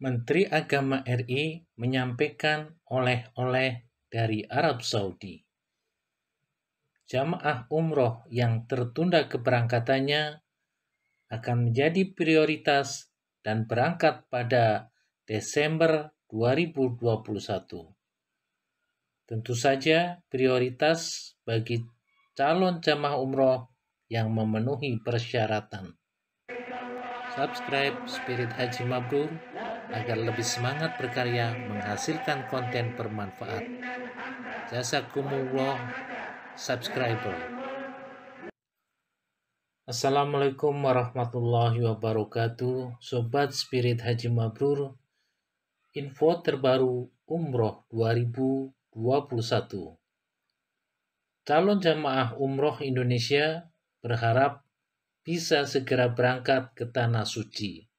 Menteri Agama RI menyampaikan oleh-oleh dari Arab Saudi. Jamaah umroh yang tertunda keberangkatannya akan menjadi prioritas dan berangkat pada Desember 2021. Tentu saja prioritas bagi calon jamaah umroh yang memenuhi persyaratan. Subscribe Spirit Haji Mabrur agar lebih semangat berkarya menghasilkan konten bermanfaat. Jazakumullah subscriber. Assalamualaikum warahmatullahi wabarakatuh. Sobat Spirit Haji Mabrur, info terbaru Umroh 2021. Calon jamaah umroh Indonesia berharap bisa segera berangkat ke Tanah Suci.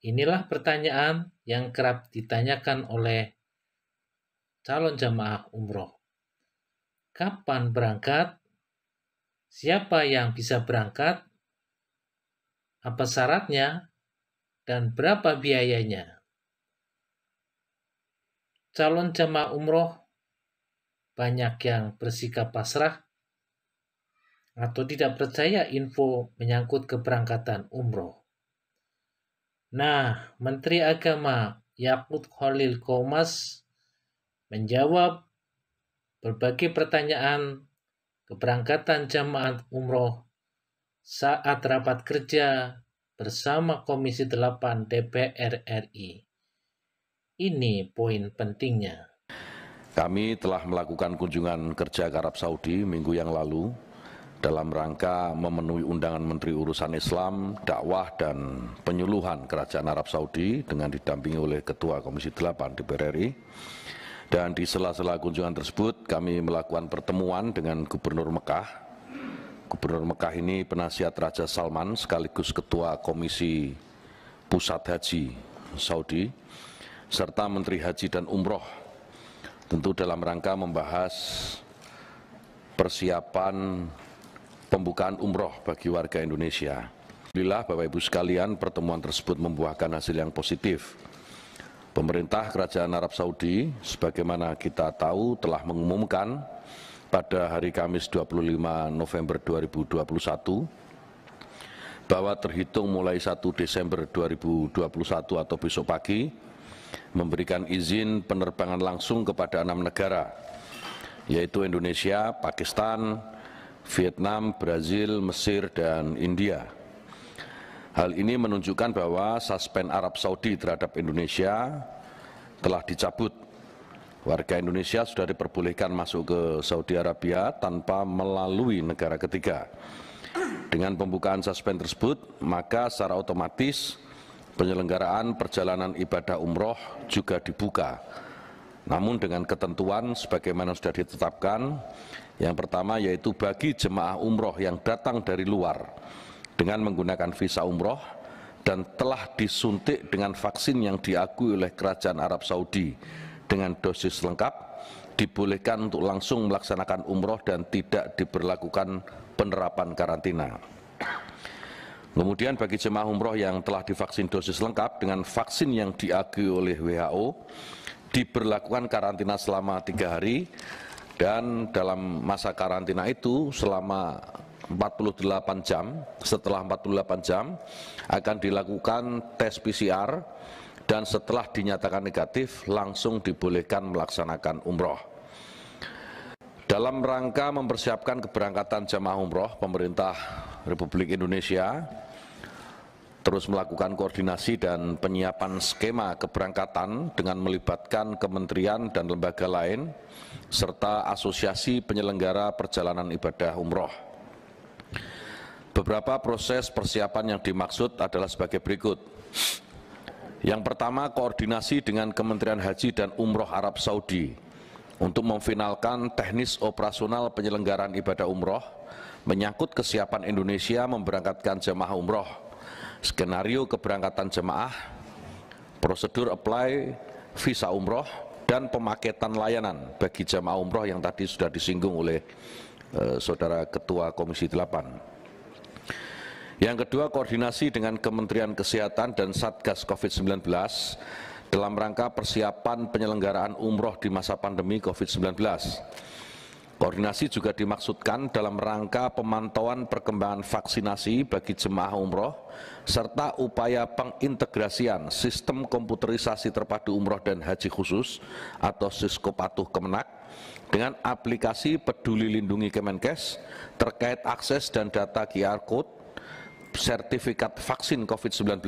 Inilah pertanyaan yang kerap ditanyakan oleh calon jamaah umroh. Kapan berangkat? Siapa yang bisa berangkat? Apa syaratnya? Dan berapa biayanya? Calon jamaah umroh banyak yang bersikap pasrah atau tidak percaya info menyangkut keberangkatan umroh. Nah, Menteri Agama Yakut Khalil Qomas menjawab berbagai pertanyaan keberangkatan jamaah umroh saat rapat kerja bersama Komisi 8 DPR RI. Ini poin pentingnya. Kami telah melakukan kunjungan kerja ke Arab Saudi minggu yang lalu dalam rangka memenuhi undangan Menteri Urusan Islam, Dakwah, dan Penyuluhan Kerajaan Arab Saudi dengan didampingi oleh Ketua Komisi 8 DPR RI. Dan di sela-sela kunjungan tersebut kami melakukan pertemuan dengan Gubernur Mekah. Gubernur Mekah ini penasihat Raja Salman sekaligus Ketua Komisi Pusat Haji Saudi, serta Menteri Haji dan Umroh, tentu dalam rangka membahas persiapan pembukaan umroh bagi warga Indonesia. Alhamdulillah Bapak Ibu sekalian, pertemuan tersebut membuahkan hasil yang positif. Pemerintah Kerajaan Arab Saudi, sebagaimana kita tahu, telah mengumumkan pada hari Kamis 25 November 2021 bahwa terhitung mulai 1 Desember 2021 atau besok pagi, memberikan izin penerbangan langsung kepada 6 negara, yaitu Indonesia, Pakistan, Vietnam, Brazil, Mesir, dan India. Hal ini menunjukkan bahwa suspend Arab Saudi terhadap Indonesia telah dicabut. Warga Indonesia sudah diperbolehkan masuk ke Saudi Arabia tanpa melalui negara ketiga. Dengan pembukaan suspend tersebut, maka secara otomatis penyelenggaraan perjalanan ibadah umroh juga dibuka. Namun dengan ketentuan sebagaimana sudah ditetapkan, yang pertama yaitu bagi jemaah umroh yang datang dari luar dengan menggunakan visa umroh dan telah disuntik dengan vaksin yang diakui oleh Kerajaan Arab Saudi dengan dosis lengkap, dibolehkan untuk langsung melaksanakan umroh dan tidak diberlakukan penerapan karantina. Kemudian bagi jemaah umroh yang telah divaksin dosis lengkap dengan vaksin yang diakui oleh WHO, diberlakukan karantina selama 3 hari, dan dalam masa karantina itu selama 48 jam, setelah 48 jam akan dilakukan tes PCR dan setelah dinyatakan negatif langsung dibolehkan melaksanakan umroh. Dalam rangka mempersiapkan keberangkatan jamaah umroh, pemerintah Republik Indonesia terus melakukan koordinasi dan penyiapan skema keberangkatan dengan melibatkan kementerian dan lembaga lain, serta asosiasi penyelenggara perjalanan ibadah umroh. Beberapa proses persiapan yang dimaksud adalah sebagai berikut. Yang pertama, koordinasi dengan Kementerian Haji dan Umroh Arab Saudi untuk memfinalkan teknis operasional penyelenggaraan ibadah umroh menyangkut kesiapan Indonesia memberangkatkan jemaah umroh, skenario keberangkatan jemaah, prosedur apply visa umroh, dan pemaketan layanan bagi jemaah umroh yang tadi sudah disinggung oleh Saudara Ketua Komisi 8. Yang kedua, koordinasi dengan Kementerian Kesehatan dan Satgas COVID-19 dalam rangka persiapan penyelenggaraan umroh di masa pandemi COVID-19. Koordinasi juga dimaksudkan dalam rangka pemantauan perkembangan vaksinasi bagi jemaah umroh, serta upaya pengintegrasian sistem komputerisasi terpadu umroh dan haji khusus atau Siskopatuh Kemenak dengan aplikasi Peduli Lindungi Kemenkes terkait akses dan data QR Code sertifikat vaksin COVID-19.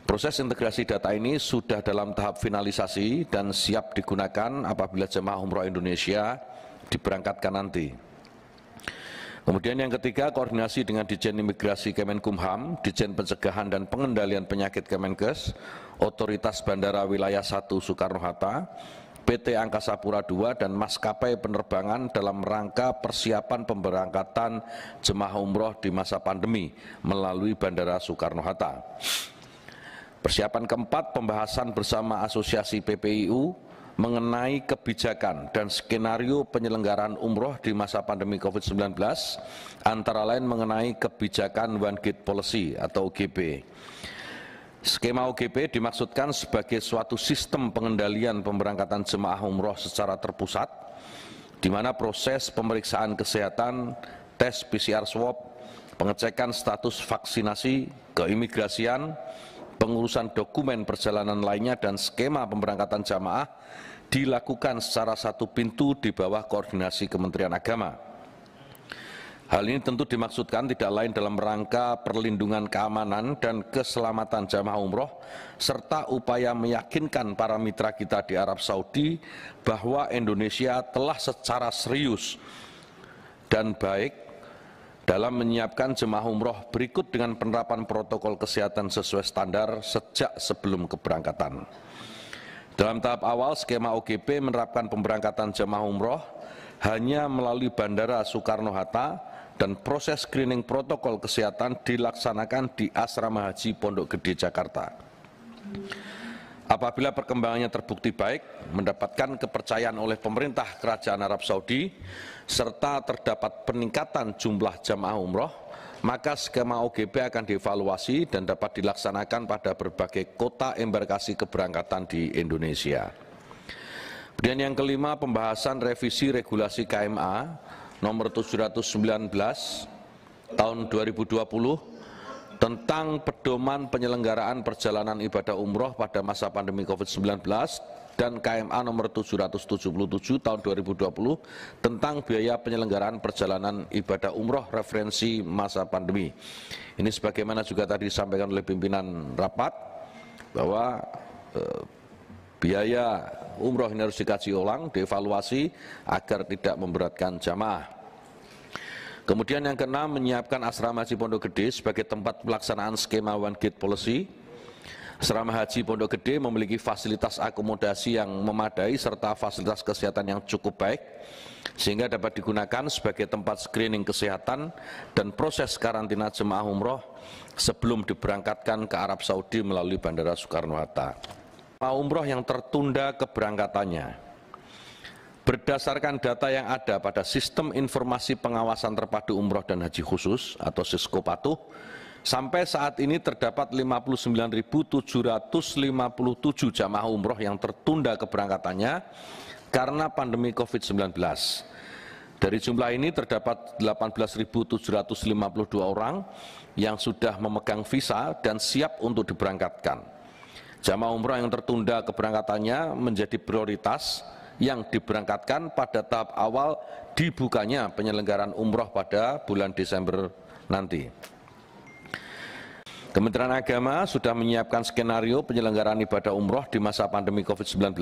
Proses integrasi data ini sudah dalam tahap finalisasi dan siap digunakan apabila jemaah umroh Indonesia diberangkatkan nanti. Kemudian yang ketiga, koordinasi dengan Ditjen Imigrasi Kemenkumham, Ditjen Pencegahan dan Pengendalian Penyakit Kemenkes, Otoritas Bandara Wilayah 1 Soekarno-Hatta, PT Angkasa Pura II dan maskapai penerbangan dalam rangka persiapan pemberangkatan jemaah umroh di masa pandemi melalui Bandara Soekarno-Hatta. Persiapan keempat, pembahasan bersama Asosiasi PPIU mengenai kebijakan dan skenario penyelenggaraan umroh di masa pandemi COVID-19, antara lain mengenai kebijakan One Gate Policy atau OGP. Skema OGP dimaksudkan sebagai suatu sistem pengendalian pemberangkatan jemaah umroh secara terpusat, di mana proses pemeriksaan kesehatan, tes PCR swab, pengecekan status vaksinasi, keimigrasian, pengurusan dokumen perjalanan lainnya, dan skema pemberangkatan jamaah dilakukan secara satu pintu di bawah koordinasi Kementerian Agama. Hal ini tentu dimaksudkan tidak lain dalam rangka perlindungan keamanan dan keselamatan jamaah umroh, serta upaya meyakinkan para mitra kita di Arab Saudi bahwa Indonesia telah secara serius dan baik dalam menyiapkan jemaah umroh berikut dengan penerapan protokol kesehatan sesuai standar sejak sebelum keberangkatan. Dalam tahap awal, skema OGP menerapkan pemberangkatan jemaah umroh hanya melalui Bandara Soekarno-Hatta dan proses screening protokol kesehatan dilaksanakan di Asrama Haji Pondok Gede, Jakarta. Apabila perkembangannya terbukti baik, mendapatkan kepercayaan oleh pemerintah Kerajaan Arab Saudi, serta terdapat peningkatan jumlah jamaah umroh, maka skema OGP akan dievaluasi dan dapat dilaksanakan pada berbagai kota embarkasi keberangkatan di Indonesia. Kemudian yang kelima, pembahasan revisi regulasi KMA nomor 719 tahun 2020 tentang pedoman penyelenggaraan perjalanan ibadah umroh pada masa pandemi COVID-19 dan KMA nomor 777 tahun 2020 tentang biaya penyelenggaraan perjalanan ibadah umroh referensi masa pandemi. Ini sebagaimana juga tadi disampaikan oleh pimpinan rapat bahwa biaya umroh ini harus dikaji ulang, dievaluasi agar tidak memberatkan jamaah. Kemudian yang keenam, menyiapkan Asrama Haji Pondok Gede sebagai tempat pelaksanaan skema One Gate Policy. Asrama Haji Pondok Gede memiliki fasilitas akomodasi yang memadai serta fasilitas kesehatan yang cukup baik, sehingga dapat digunakan sebagai tempat screening kesehatan dan proses karantina jemaah umroh sebelum diberangkatkan ke Arab Saudi melalui Bandara Soekarno-Hatta. Umroh yang tertunda keberangkatannya. Berdasarkan data yang ada pada Sistem Informasi Pengawasan Terpadu Umroh dan Haji Khusus atau Siskopatuh, sampai saat ini terdapat 59.757 jamaah umroh yang tertunda keberangkatannya karena pandemi COVID-19. Dari jumlah ini terdapat 18.752 orang yang sudah memegang visa dan siap untuk diberangkatkan. Jamaah umroh yang tertunda keberangkatannya menjadi prioritas yang diberangkatkan pada tahap awal dibukanya penyelenggaraan umroh pada bulan Desember nanti. Kementerian Agama sudah menyiapkan skenario penyelenggaraan ibadah umroh di masa pandemi COVID-19.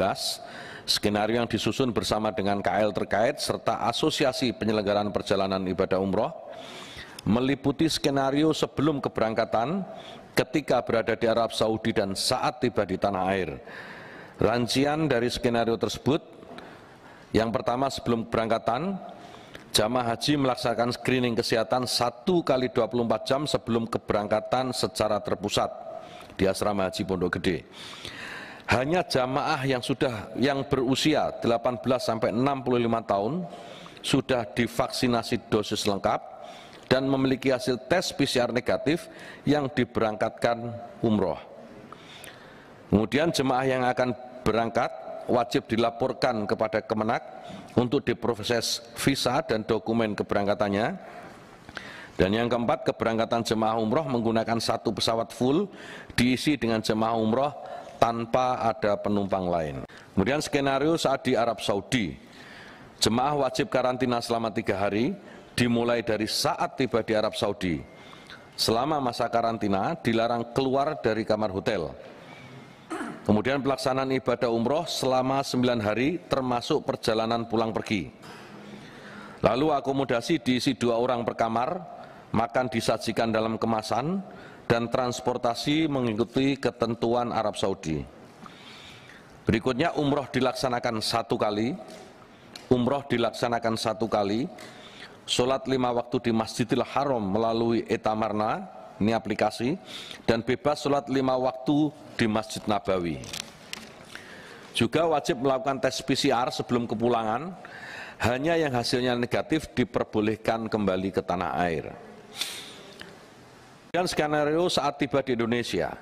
Skenario yang disusun bersama dengan KL terkait serta Asosiasi Penyelenggaraan Perjalanan Ibadah Umroh meliputi skenario sebelum keberangkatan, ketika berada di Arab Saudi dan saat tiba di tanah air. Rincian dari skenario tersebut, yang pertama sebelum keberangkatan, jamaah haji melaksanakan screening kesehatan 1 kali 24 jam sebelum keberangkatan secara terpusat di Asrama Haji Pondok Gede. Hanya jamaah yang berusia 18 sampai 65 tahun sudah divaksinasi dosis lengkap dan memiliki hasil tes PCR negatif yang diberangkatkan umroh. Kemudian jemaah yang akan berangkat wajib dilaporkan kepada Kemenak untuk diproses visa dan dokumen keberangkatannya. Dan yang keempat, keberangkatan jemaah umroh menggunakan satu pesawat full diisi dengan jemaah umroh tanpa ada penumpang lain. Kemudian skenario saat di Arab Saudi, jemaah wajib karantina selama 3 hari dimulai dari saat tiba di Arab Saudi. Selama masa karantina dilarang keluar dari kamar hotel. Kemudian pelaksanaan ibadah umroh selama 9 hari termasuk perjalanan pulang pergi. Lalu akomodasi diisi 2 orang per kamar, makan disajikan dalam kemasan, dan transportasi mengikuti ketentuan Arab Saudi. Berikutnya umroh dilaksanakan 1 kali, sholat 5 waktu di Masjidil Haram melalui Etamarna, ini aplikasi, dan bebas sholat 5 waktu di Masjid Nabawi. Juga wajib melakukan tes PCR sebelum kepulangan, hanya yang hasilnya negatif diperbolehkan kembali ke tanah air. Dan skenario saat tiba di Indonesia,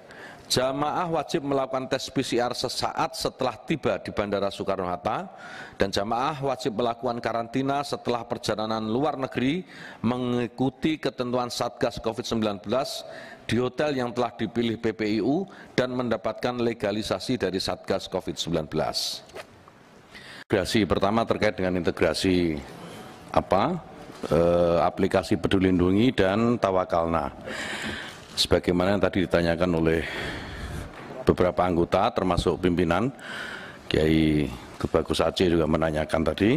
jamaah wajib melakukan tes PCR sesaat setelah tiba di Bandara Soekarno-Hatta, dan jamaah wajib melakukan karantina setelah perjalanan luar negeri mengikuti ketentuan Satgas COVID-19 di hotel yang telah dipilih PPIU dan mendapatkan legalisasi dari Satgas COVID-19. Integrasi pertama terkait dengan integrasi aplikasi Peduli Lindungi dan Tawakalna. Sebagaimana yang tadi ditanyakan oleh beberapa anggota termasuk pimpinan, Kiai Tubagus Aceh juga menanyakan tadi.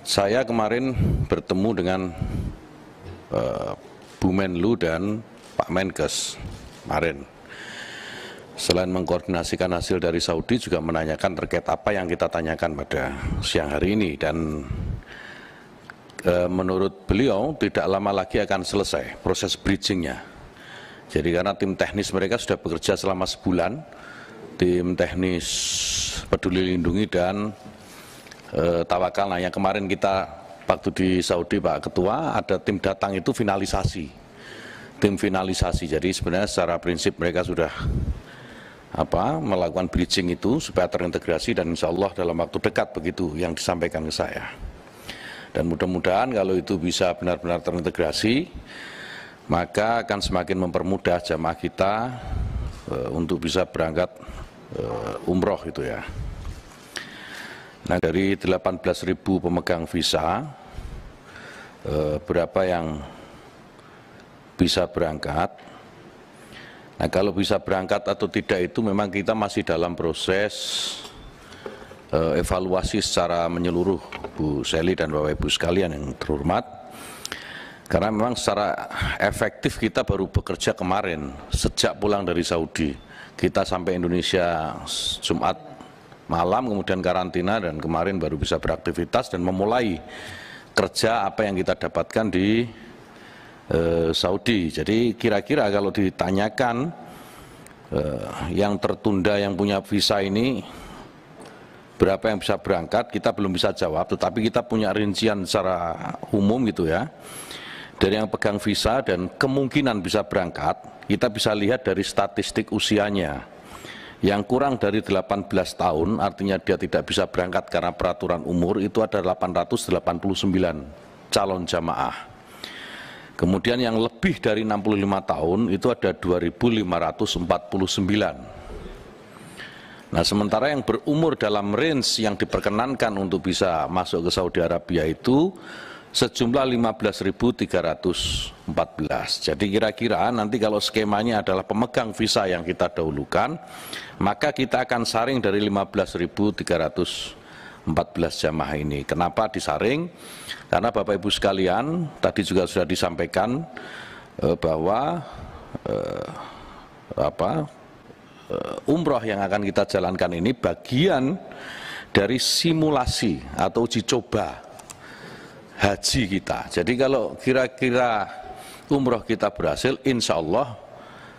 Saya kemarin bertemu dengan Bu Menlu dan Pak Menkes kemarin. Selain mengkoordinasikan hasil dari Saudi, juga menanyakan terkait apa yang kita tanyakan pada siang hari ini, dan menurut beliau tidak lama lagi akan selesai proses bridgingnya. Jadi karena tim teknis mereka sudah bekerja selama sebulan, tim teknis Peduli Lindungi dan Tawakalna yang kemarin kita waktu di Saudi Pak Ketua, ada tim datang itu finalisasi, tim finalisasi. Jadi sebenarnya secara prinsip mereka sudah melakukan bridging itu supaya terintegrasi, dan insya Allah dalam waktu dekat begitu yang disampaikan ke saya. Dan mudah-mudahan kalau itu bisa benar-benar terintegrasi, maka akan semakin mempermudah jamaah kita untuk bisa berangkat umroh itu ya. Nah, dari 18.000 pemegang visa, berapa yang bisa berangkat? Nah, kalau bisa berangkat atau tidak itu memang kita masih dalam proses evaluasi secara menyeluruh, Bu Seli dan Bapak Ibu sekalian yang terhormat. Karena memang secara efektif kita baru bekerja kemarin, sejak pulang dari Saudi. Kita sampai Indonesia Jumat malam, kemudian karantina, dan kemarin baru bisa beraktivitas dan memulai kerja apa yang kita dapatkan di Saudi. Jadi kira-kira kalau ditanyakan yang tertunda, yang punya visa ini berapa yang bisa berangkat, kita belum bisa jawab, tetapi kita punya rincian secara umum gitu ya. Dari yang pegang visa dan kemungkinan bisa berangkat, kita bisa lihat dari statistik usianya. Yang kurang dari 18 tahun, artinya dia tidak bisa berangkat karena peraturan umur, itu ada 889 calon jamaah. Kemudian yang lebih dari 65 tahun itu ada 2.549. Nah, sementara yang berumur dalam range yang diperkenankan untuk bisa masuk ke Saudi Arabia itu sejumlah 15.314. Jadi kira-kira nanti kalau skemanya adalah pemegang visa yang kita dahulukan, maka kita akan saring dari 15.314 jamaah ini. Kenapa disaring? Karena Bapak Ibu sekalian, tadi juga sudah disampaikan bahwa umroh yang akan kita jalankan ini bagian dari simulasi atau uji coba haji kita. Jadi kalau kira-kira umroh kita berhasil, insya Allah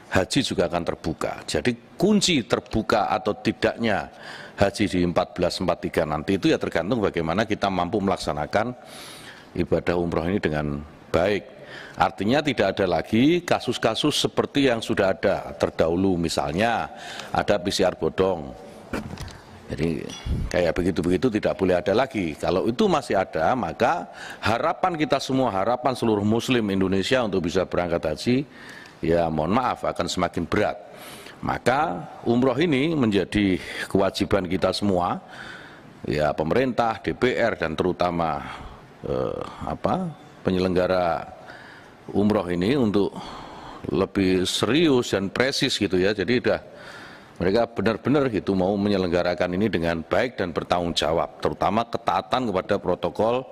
haji juga akan terbuka. Jadi kunci terbuka atau tidaknya haji di 1443 nanti itu ya tergantung bagaimana kita mampu melaksanakan ibadah umroh ini dengan baik. Artinya tidak ada lagi kasus-kasus seperti yang sudah ada terdahulu, misalnya ada PCR bodong. Jadi kayak begitu-begitu tidak boleh ada lagi. Kalau itu masih ada, maka harapan kita semua, harapan seluruh muslim Indonesia untuk bisa berangkat haji, ya mohon maaf akan semakin berat. Maka umroh ini menjadi kewajiban kita semua, ya pemerintah, DPR dan terutama penyelenggara umroh ini untuk lebih serius dan presis gitu ya. Jadi mereka benar-benar gitu mau menyelenggarakan ini dengan baik dan bertanggung jawab, terutama ketaatan kepada protokol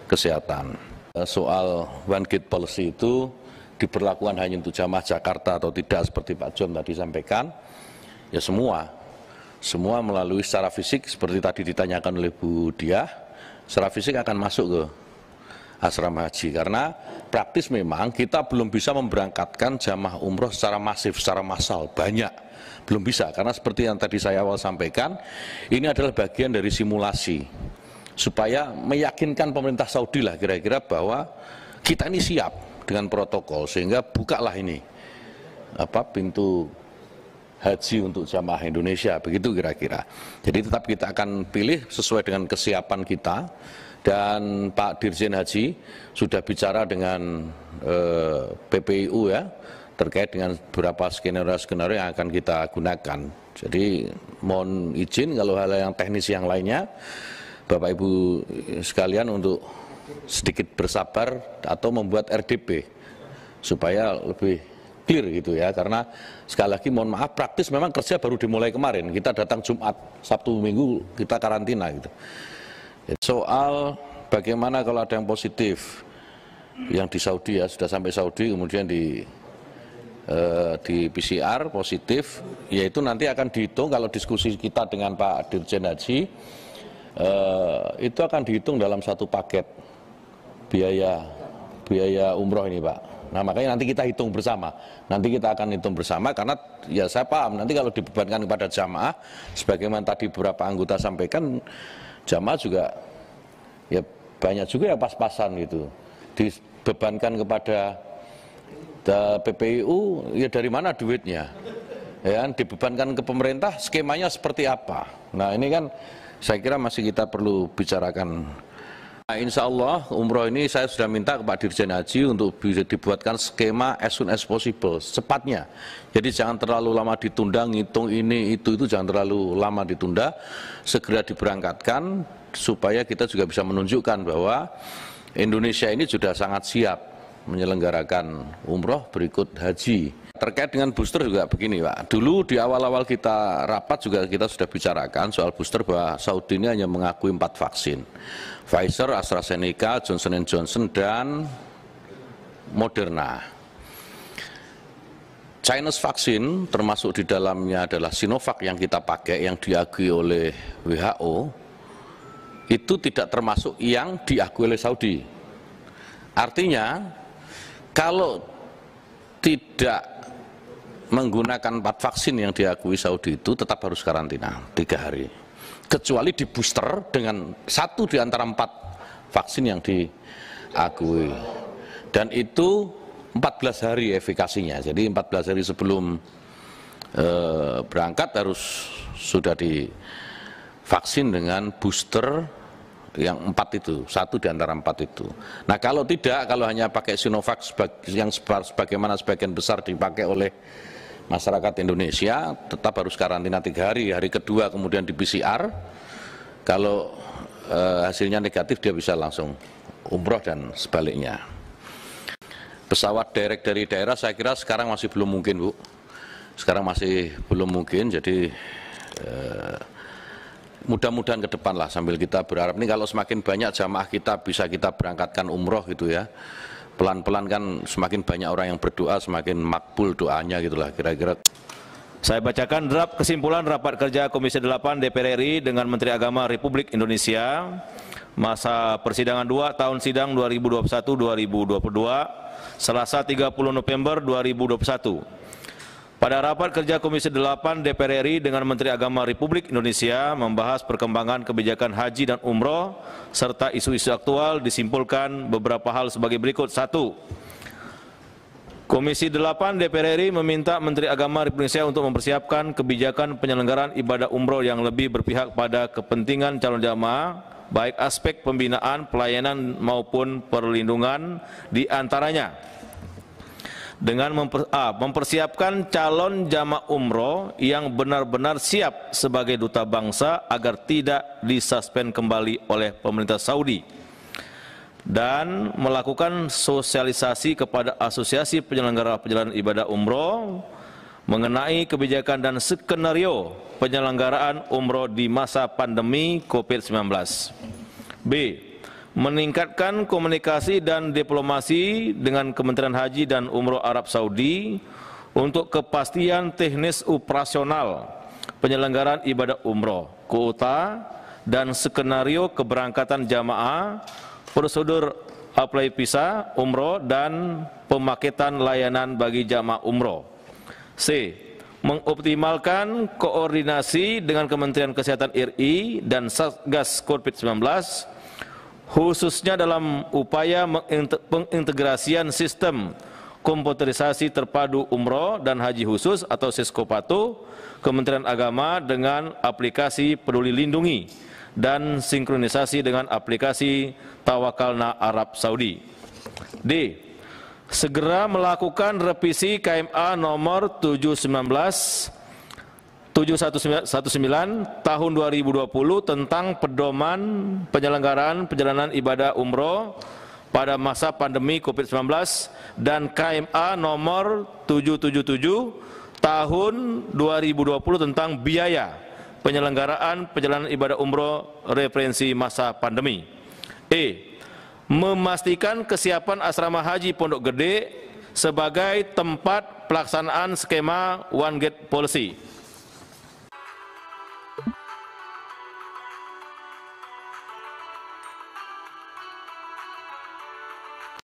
kesehatan. Soal one gate policy itu diberlakukan hanya untuk jamaah Jakarta atau tidak seperti Pak John tadi sampaikan, ya semua melalui secara fisik seperti tadi ditanyakan oleh Bu Diah, secara fisik akan masuk ke asrama haji, karena praktis memang kita belum bisa memberangkatkan jamaah umroh secara masif, secara massal, banyak. Belum bisa, karena seperti yang tadi saya awal sampaikan, ini adalah bagian dari simulasi, supaya meyakinkan pemerintah Saudi lah kira-kira bahwa kita ini siap dengan protokol, sehingga bukalah ini pintu haji untuk jamaah Indonesia, begitu kira-kira. Jadi tetap kita akan pilih sesuai dengan kesiapan kita, dan Pak Dirjen Haji sudah bicara dengan PPIU ya, terkait dengan beberapa skenario yang akan kita gunakan. Jadi mohon izin kalau hal yang teknis yang lainnya, Bapak Ibu sekalian untuk sedikit bersabar atau membuat RDP supaya lebih clear gitu ya, karena sekali lagi mohon maaf praktis memang kerja baru dimulai kemarin, kita datang Jumat, Sabtu, Minggu kita karantina gitu. Soal bagaimana kalau ada yang positif yang di Saudi ya, sudah sampai Saudi kemudian di PCR positif, yaitu nanti akan dihitung kalau diskusi kita dengan Pak Dirjen Haji, itu akan dihitung dalam satu paket biaya umroh ini Pak. Nah makanya nanti kita hitung bersama, nanti kita akan hitung bersama, karena ya saya paham nanti kalau dibebankan kepada jamaah, sebagaimana tadi beberapa anggota sampaikan, jamaah juga ya banyak juga ya pas-pasan gitu, dibebankan kepada PPIU, ya dari mana duitnya, ya dibebankan ke pemerintah, skemanya seperti apa. Nah ini kan saya kira masih kita perlu bicarakan. Nah, insya Allah umroh ini saya sudah minta ke Pak Dirjen Haji untuk bisa dibuatkan skema as soon as possible, secepatnya. Jadi jangan terlalu lama ditunda, ngitung ini itu jangan terlalu lama ditunda, segera diberangkatkan supaya kita juga bisa menunjukkan bahwa Indonesia ini sudah sangat siap menyelenggarakan umroh berikut haji. Terkait dengan booster juga begini Pak, dulu di awal-awal kita rapat juga kita sudah bicarakan soal booster bahwa Saudi ini hanya mengakui 4 vaksin, Pfizer, AstraZeneca, Johnson & Johnson, dan Moderna. Chinese vaksin termasuk di dalamnya adalah Sinovac yang kita pakai, yang diakui oleh WHO, itu tidak termasuk yang diakui oleh Saudi. Artinya kalau tidak menggunakan 4 vaksin yang diakui Saudi itu tetap harus karantina 3 hari. Kecuali di booster dengan 1 di antara 4 vaksin yang diakui. Dan itu 14 hari efikasinya. Jadi 14 hari sebelum berangkat harus sudah divaksin dengan booster yang 4 itu, 1 di antara 4 itu. Nah kalau tidak, kalau hanya pakai Sinovac yang sebagaimana sebagian besar dipakai oleh masyarakat Indonesia, tetap harus karantina 3 hari, hari kedua kemudian di PCR, kalau hasilnya negatif dia bisa langsung umroh dan sebaliknya. Pesawat direct dari daerah saya kira sekarang masih belum mungkin Bu, sekarang masih belum mungkin, jadi mudah-mudahan ke depan lah sambil kita berharap ini kalau semakin banyak jamaah kita bisa kita berangkatkan umroh gitu ya, pelan-pelan kan semakin banyak orang yang berdoa semakin makbul doanya gitulah kira-kira. Saya bacakan draft kesimpulan rapat kerja Komisi 8 DPR RI dengan Menteri Agama Republik Indonesia masa persidangan 2 tahun sidang 2021-2022 Selasa 30 November 2021. Pada rapat kerja Komisi 8 DPR RI dengan Menteri Agama Republik Indonesia membahas perkembangan kebijakan haji dan umroh serta isu-isu aktual, disimpulkan beberapa hal sebagai berikut. 1. Komisi 8 DPR RI meminta Menteri Agama Republik Indonesia untuk mempersiapkan kebijakan penyelenggaraan ibadah umroh yang lebih berpihak pada kepentingan calon jamaah, baik aspek pembinaan, pelayanan maupun perlindungan, di antaranya dengan mempersiapkan calon jamaah umroh yang benar-benar siap sebagai duta bangsa agar tidak disuspend kembali oleh pemerintah Saudi, dan melakukan sosialisasi kepada asosiasi penyelenggara perjalanan ibadah umroh mengenai kebijakan dan skenario penyelenggaraan umroh di masa pandemi COVID-19. B. Meningkatkan komunikasi dan diplomasi dengan Kementerian Haji dan Umroh Arab Saudi untuk kepastian teknis operasional penyelenggaraan ibadah umroh, kuota dan skenario keberangkatan jamaah, prosedur apply visa umroh dan pemaketan layanan bagi jamaah umroh. C. Mengoptimalkan koordinasi dengan Kementerian Kesehatan RI dan Satgas COVID-19 khususnya dalam upaya pengintegrasian sistem komputerisasi terpadu umroh dan haji khusus atau Siskopatu Kementerian Agama dengan aplikasi Peduli Lindungi dan sinkronisasi dengan aplikasi Tawakalna Arab Saudi. D. Segera melakukan revisi KMA nomor 719 tahun 2020 tentang pedoman penyelenggaraan perjalanan ibadah umroh pada masa pandemi COVID-19 dan KMA nomor 777 tahun 2020 tentang biaya penyelenggaraan perjalanan ibadah umroh referensi masa pandemi. E. Memastikan kesiapan asrama haji Pondok Gede sebagai tempat pelaksanaan skema One Gate Policy.